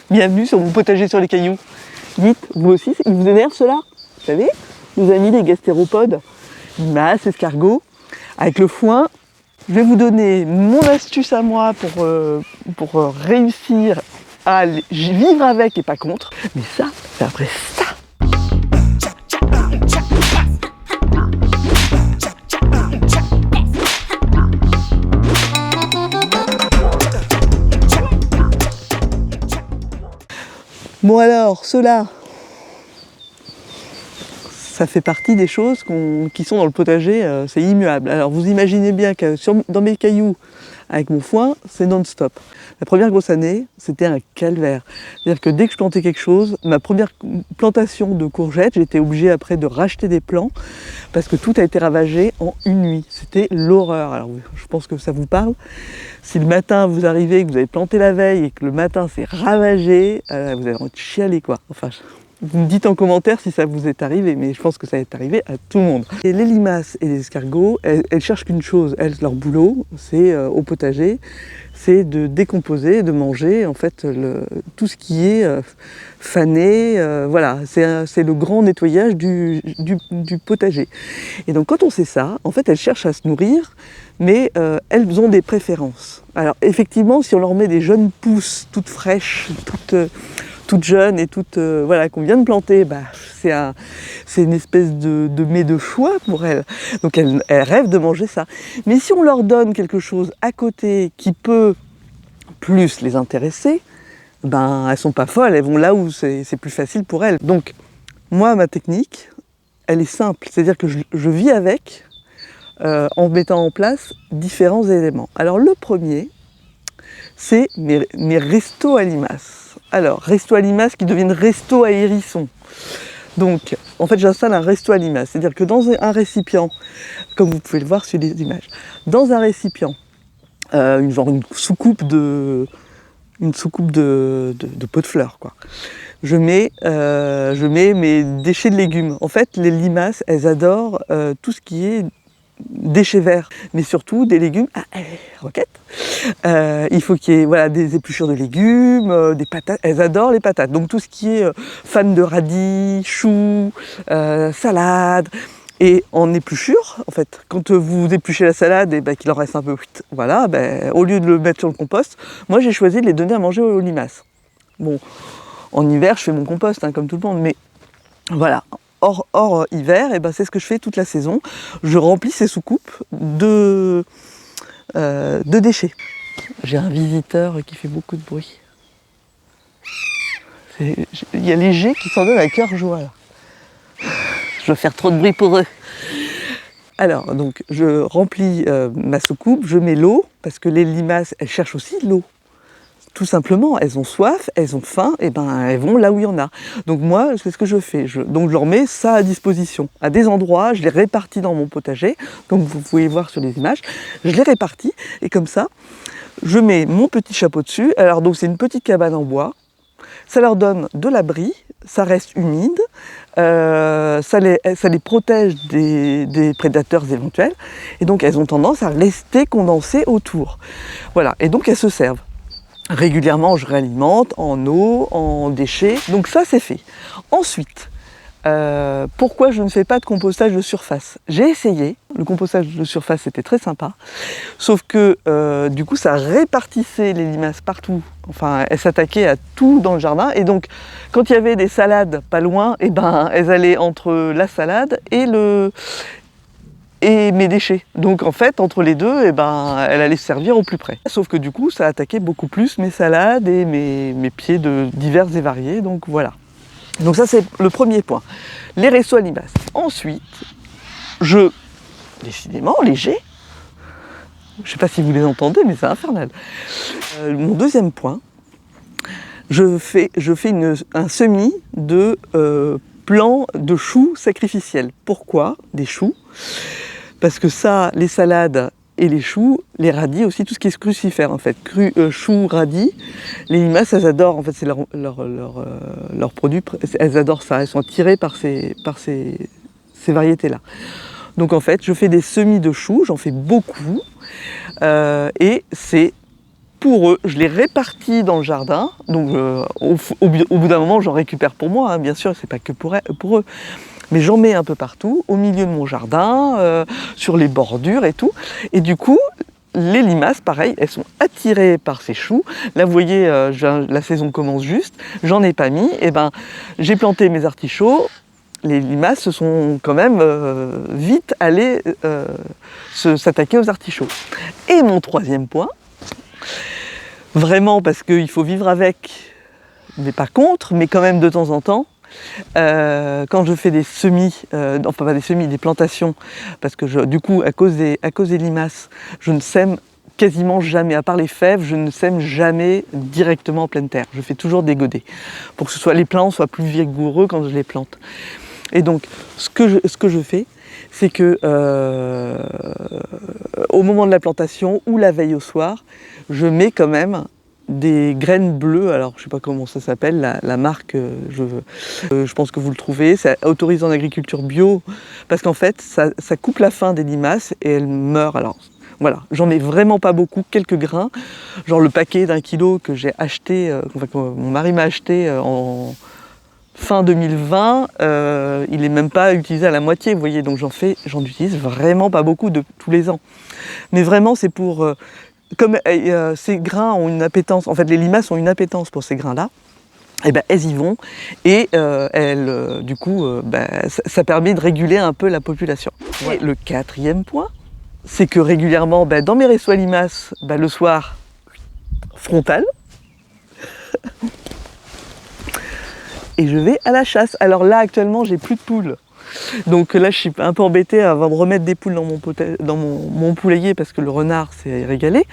Bienvenue sur mon potager sur les cailloux. Dites, vous aussi, ils vous énervent ceux-là? Vous savez, nos amis les gastéropodes, limaces, escargots, avec le foin. Je vais vous donner mon astuce à moi pour réussir à vivre avec et pas contre. Mais ça, c'est après ça. Bon alors, ceux-là, ça fait partie des choses qui sont dans le potager, c'est immuable. Alors vous imaginez bien que dans mes cailloux, avec mon foin, c'est non-stop. La première grosse année, c'était un calvaire. C'est-à-dire que dès que je plantais quelque chose, ma première plantation de courgettes, j'étais obligée après de racheter des plants parce que tout a été ravagé en une nuit. C'était l'horreur. Alors je pense que ça vous parle. Si le matin vous arrivez, que vous avez planté la veille et que le matin c'est ravagé, vous avez envie de chialer quoi. Enfin, vous me dites en commentaire si ça vous est arrivé, mais je pense que ça est arrivé à tout le monde. Et les limaces et les escargots, elles cherchent qu'une chose, leur boulot, c'est au potager, c'est de décomposer, de manger en fait tout ce qui est fané, voilà, c'est le grand nettoyage du potager. Et donc quand on sait ça, en fait elles cherchent à se nourrir, mais elles ont des préférences. Alors effectivement, si on leur met des jeunes pousses, toutes fraîches, toutes jeunes et toutes voilà, qu'on vient de planter, bah, c'est une espèce de mets de choix pour elles. Donc elles rêvent de manger ça. Mais si on leur donne quelque chose à côté qui peut plus les intéresser, ben elles sont pas folles, elles vont là où c'est plus facile pour elles. Donc moi, ma technique, elle est simple, c'est-à-dire que je vis avec en mettant en place différents éléments. Alors le premier, c'est mes restos à limaces. Alors, resto à limaces qui deviennent resto à hérissons. Donc, en fait, j'installe un resto à limaces. C'est-à-dire que dans un récipient, comme vous pouvez le voir sur les images, dans un récipient, une soucoupe de pot de fleurs, quoi. Je mets mes déchets de légumes. En fait, les limaces, elles adorent tout ce qui est déchets verts, mais surtout des légumes à roquettes. Il faut qu'il y ait voilà, des épluchures de légumes, des patates, elles adorent les patates. Donc tout ce qui est fan de radis, choux, salade. Et en épluchure, en fait, quand vous épluchez la salade et qu'il en reste un peu, voilà, au lieu de le mettre sur le compost, moi j'ai choisi de les donner à manger aux limaces. Bon, en hiver je fais mon compost, hein, comme tout le monde, mais voilà. Hors hiver, et c'est ce que je fais toute la saison. Je remplis ces soucoupes de déchets. J'ai un visiteur qui fait beaucoup de bruit. Il y a les jets qui s'en donnent à cœur joie là. Je dois faire trop de bruit pour eux. Alors, donc, je remplis ma soucoupe, je mets l'eau, parce que les limaces, elles cherchent aussi l'eau. Tout simplement, elles ont soif, elles ont faim, et elles vont là où il y en a. Donc moi, c'est ce que je fais. Donc je leur mets ça à disposition. À des endroits, je les répartis dans mon potager, comme vous pouvez voir sur les images. Je les répartis, et comme ça, je mets mon petit chapeau dessus. Alors donc c'est une petite cabane en bois. Ça leur donne de l'abri, ça reste humide, ça les protège des prédateurs éventuels. Et donc elles ont tendance à rester condensées autour. Voilà, et donc elles se servent. Régulièrement, je réalimente en eau, en déchets, donc ça c'est fait. Ensuite, pourquoi je ne fais pas de compostage de surface? J'ai essayé, le compostage de surface c'était très sympa, sauf que du coup ça répartissait les limaces partout, enfin elles s'attaquaient à tout dans le jardin, et donc quand il y avait des salades pas loin, elles allaient entre la salade et mes déchets. Donc en fait, entre les deux, elle allait se servir au plus près. Sauf que du coup, ça attaquait beaucoup plus mes salades et mes pieds divers et variés, donc voilà. Donc ça, c'est le premier point. Les restos à limaces. Ensuite, décidément, les jets, je ne sais pas si vous les entendez, mais c'est infernal. Mon deuxième point, je fais un semis de plants de choux sacrificiels. Pourquoi des choux? Parce que ça, les salades et les choux, les radis aussi, tout ce qui est crucifère en fait, choux, radis, les limaces, elles adorent, en fait c'est leur produit, elles adorent ça, elles sont attirées par ces variétés-là. Donc en fait, je fais des semis de choux, j'en fais beaucoup, et c'est pour eux, je les répartis dans le jardin. Donc au bout d'un moment, j'en récupère pour moi, hein, bien sûr, c'est pas que pour eux. Mais j'en mets un peu partout, au milieu de mon jardin, sur les bordures et tout. Et du coup, les limaces, pareil, elles sont attirées par ces choux. Là, vous voyez, la saison commence juste, j'en ai pas mis. Et ben, j'ai planté mes artichauts. Les limaces se sont quand même vite allées s'attaquer aux artichauts. Et mon troisième point, vraiment parce qu'il faut vivre avec, mais pas contre, mais quand même de temps en temps, quand je fais des semis, enfin pas des semis, des plantations, parce que du coup, à cause des limaces, je ne sème quasiment jamais, à part les fèves, je ne sème jamais directement en pleine terre. Je fais toujours des godets, pour que les plants soient plus vigoureux quand je les plante. Et donc, ce que je fais, c'est que au moment de la plantation ou la veille au soir, je mets quand même des graines bleues. Alors je ne sais pas comment ça s'appelle, la marque, je pense que vous le trouvez, c'est autorisé en agriculture bio, parce qu'en fait ça coupe la faim des limaces et elles meurent. Alors voilà, j'en mets vraiment pas beaucoup, quelques grains, genre le paquet d'1 kilo que j'ai acheté, que mon mari m'a acheté en fin 2020, il n'est même pas utilisé à la moitié, vous voyez, donc j'en utilise vraiment pas beaucoup tous les ans. Mais vraiment c'est pour... comme ces grains ont une appétence, en fait les limaces ont une appétence pour ces grains-là, et ben elles y vont et du coup ça permet de réguler un peu la population. Ouais. Et le quatrième point, c'est que régulièrement dans mes réseaux à limaces, le soir, frontal, et je vais à la chasse. Alors là actuellement j'ai plus de poules. Donc là, je suis un peu embêtée avant de remettre des poules dans mon poulailler parce que le renard s'est régalé.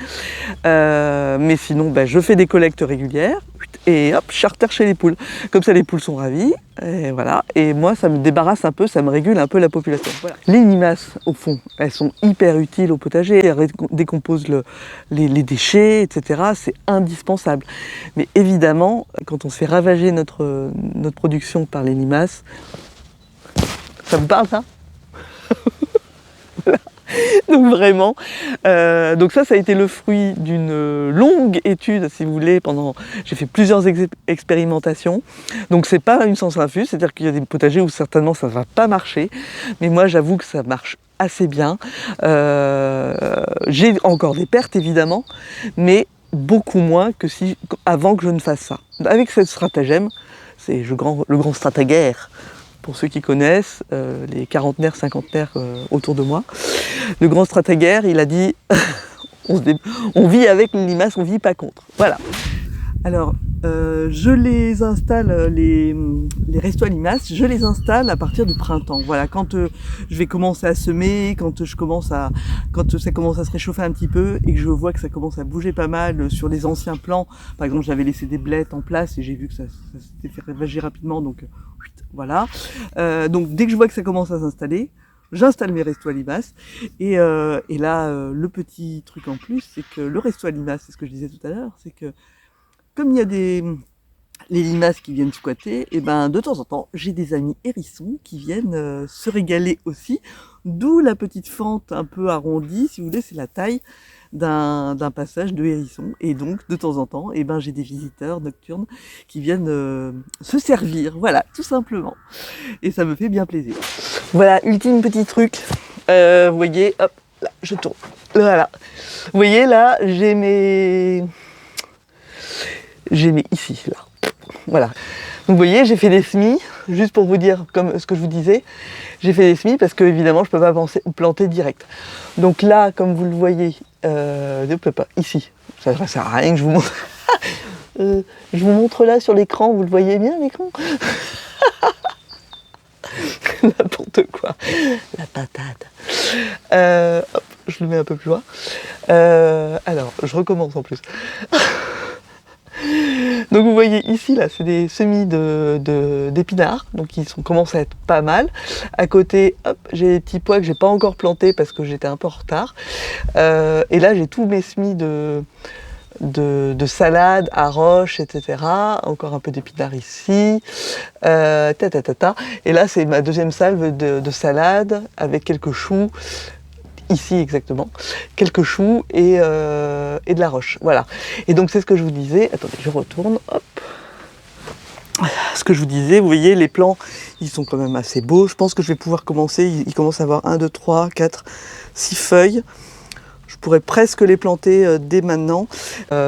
Mais sinon, je fais des collectes régulières et hop, je charter chez les poules. Comme ça, les poules sont ravies. Et voilà. Et moi, ça me débarrasse un peu, ça me régule un peu la population. Voilà. Les limaces, au fond, elles sont hyper utiles au potager. Elles décomposent les déchets, etc. C'est indispensable. Mais évidemment, quand on se fait ravager notre production par les limaces, ça vous parle ça? Voilà. Donc vraiment, donc ça a été le fruit d'une longue étude, si vous voulez, j'ai fait plusieurs expérimentations. Donc c'est pas une sens infuse, c'est-à-dire qu'il y a des potagers où certainement ça va pas marcher, mais moi j'avoue que ça marche assez bien. J'ai encore des pertes évidemment, mais beaucoup moins que avant que je ne fasse ça. Avec ce stratagème, c'est le grand stratagère. Pour ceux qui connaissent, les quarantenaires, cinquantenaires autour de moi. Le grand stratagère, il a dit on vit avec les limaces, on vit pas contre. Voilà. Alors, je les installe, les restos à limaces, je les installe à partir du printemps. Voilà, quand je vais commencer à semer, quand ça commence à se réchauffer un petit peu et que je vois que ça commence à bouger pas mal sur les anciens plants. Par exemple, j'avais laissé des blettes en place et j'ai vu que ça s'était fait ravager rapidement, donc voilà. Donc dès que je vois que ça commence à s'installer, j'installe mes restos à limaces. Et là, le petit truc en plus, c'est que le resto à limaces, c'est ce que je disais tout à l'heure, c'est que comme il y a les limaces qui viennent squatter, et de temps en temps, j'ai des amis hérissons qui viennent se régaler aussi. D'où la petite fente un peu arrondie, si vous voulez, c'est la taille d'un passage de hérisson. Et donc, de temps en temps, j'ai des visiteurs nocturnes qui viennent se servir. Voilà, tout simplement. Et ça me fait bien plaisir. Voilà, ultime petit truc. Vous voyez, hop, là, je tourne. Voilà. Vous voyez, là, j'ai mes ici, là. Voilà. Donc vous voyez, j'ai fait des semis, juste pour vous dire, comme ce que je vous disais, j'ai fait des semis parce que évidemment je ne peux pas planter direct. Donc là, comme vous le voyez, ne peut pas, ici, ça ne sert à rien que je vous montre. Je vous montre là sur l'écran, vous le voyez bien l'écran? N'importe quoi, la patate. Hop, je le mets un peu plus loin. Alors, je recommence en plus. Donc vous voyez ici, là, c'est des semis d'épinards, donc ils commencent à être pas mal. À côté, hop, j'ai des petits pois que j'ai pas encore plantés parce que j'étais un peu en retard. Et là, j'ai tous mes semis de salade à roche, etc. Encore un peu d'épinards ici. Et là, c'est ma deuxième salve de salade avec quelques choux. ici exactement, quelques choux et de la roche, voilà. Et donc c'est ce que je vous disais, attendez, je retourne, hop. Ce que je vous disais, vous voyez, les plants, ils sont quand même assez beaux. Je pense que je vais pouvoir commencer, ils commencent à avoir 1, 2, 3, 4, 6 feuilles. Je pourrais presque les planter dès maintenant,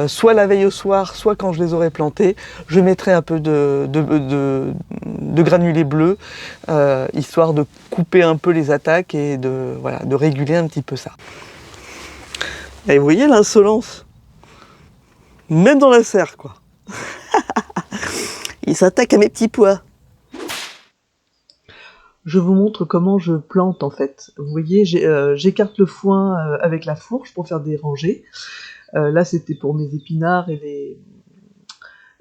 soit la veille au soir, soit quand je les aurai plantés. Je mettrai un peu de granulés bleus, histoire de couper un peu les attaques et voilà, de réguler un petit peu ça. Et vous voyez l'insolence, même dans la serre, quoi. Il s'attaque à mes petits pois. Je vous montre comment je plante en fait. Vous voyez, j'écarte le foin avec la fourche pour faire des rangées. Là, c'était pour mes épinards et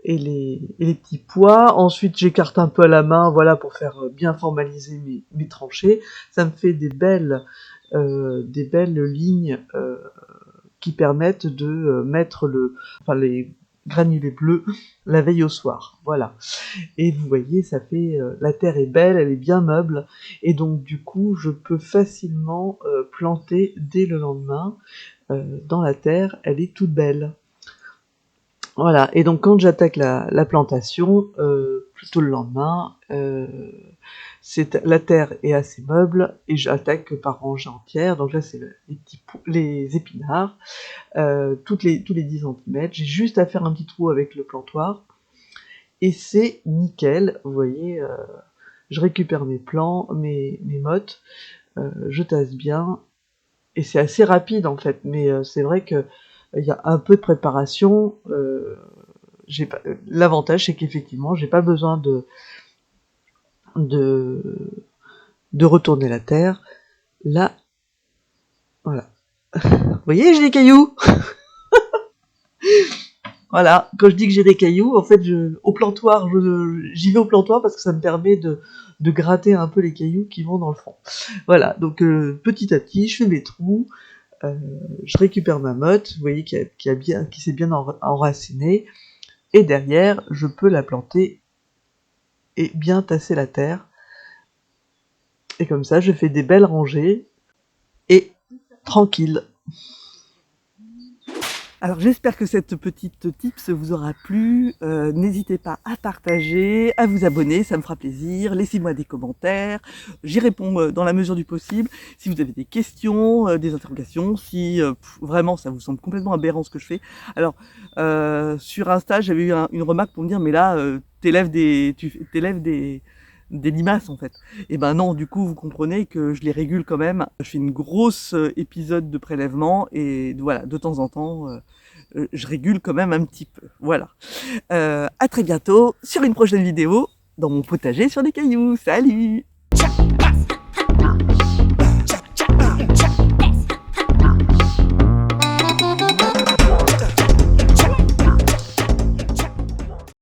les petits pois. Ensuite, j'écarte un peu à la main, voilà, pour faire bien formaliser mes tranchées. Ça me fait des belles lignes qui permettent de mettre les granulés bleus la veille au soir. Voilà. Et vous voyez, ça fait la terre est belle, elle est bien meuble, et donc du coup, je peux facilement planter dès le lendemain dans la terre, elle est toute belle. Voilà, et donc quand j'attaque la plantation, plutôt le lendemain, la terre est assez meuble, et j'attaque par rangée entière, donc là c'est les épinards, tous les 10 cm, j'ai juste à faire un petit trou avec le plantoir, et c'est nickel, vous voyez, je récupère mes plants, mes mottes, je tasse bien, et c'est assez rapide en fait, mais c'est vrai que il y a un peu de préparation. L'avantage, c'est qu'effectivement, j'ai pas besoin de retourner la terre. Là, voilà. Vous voyez, j'ai des cailloux. Voilà. Quand je dis que j'ai des cailloux, en fait, au plantoir, j'y vais au plantoir parce que ça me permet de gratter un peu les cailloux qui vont dans le fond. Voilà. Donc petit à petit, je fais mes trous. Je récupère ma motte, vous voyez, qui s'est bien enracinée, et derrière, je peux la planter et bien tasser la terre. Et comme ça, je fais des belles rangées et tranquille. Alors j'espère que cette petite tips vous aura plu. N'hésitez pas à partager, à vous abonner, ça me fera plaisir. Laissez-moi des commentaires, j'y réponds dans la mesure du possible. Si vous avez des questions, des interrogations, si vraiment ça vous semble complètement aberrant ce que je fais. Alors sur Insta, j'avais eu une remarque pour me dire mais là t'élèves des limaces en fait. Et ben non, du coup vous comprenez que je les régule quand même. Je fais une grosse épisode de prélèvement et voilà, de temps en temps je régule quand même un petit peu. Voilà. À très bientôt sur une prochaine vidéo dans mon potager sur des cailloux. Salut!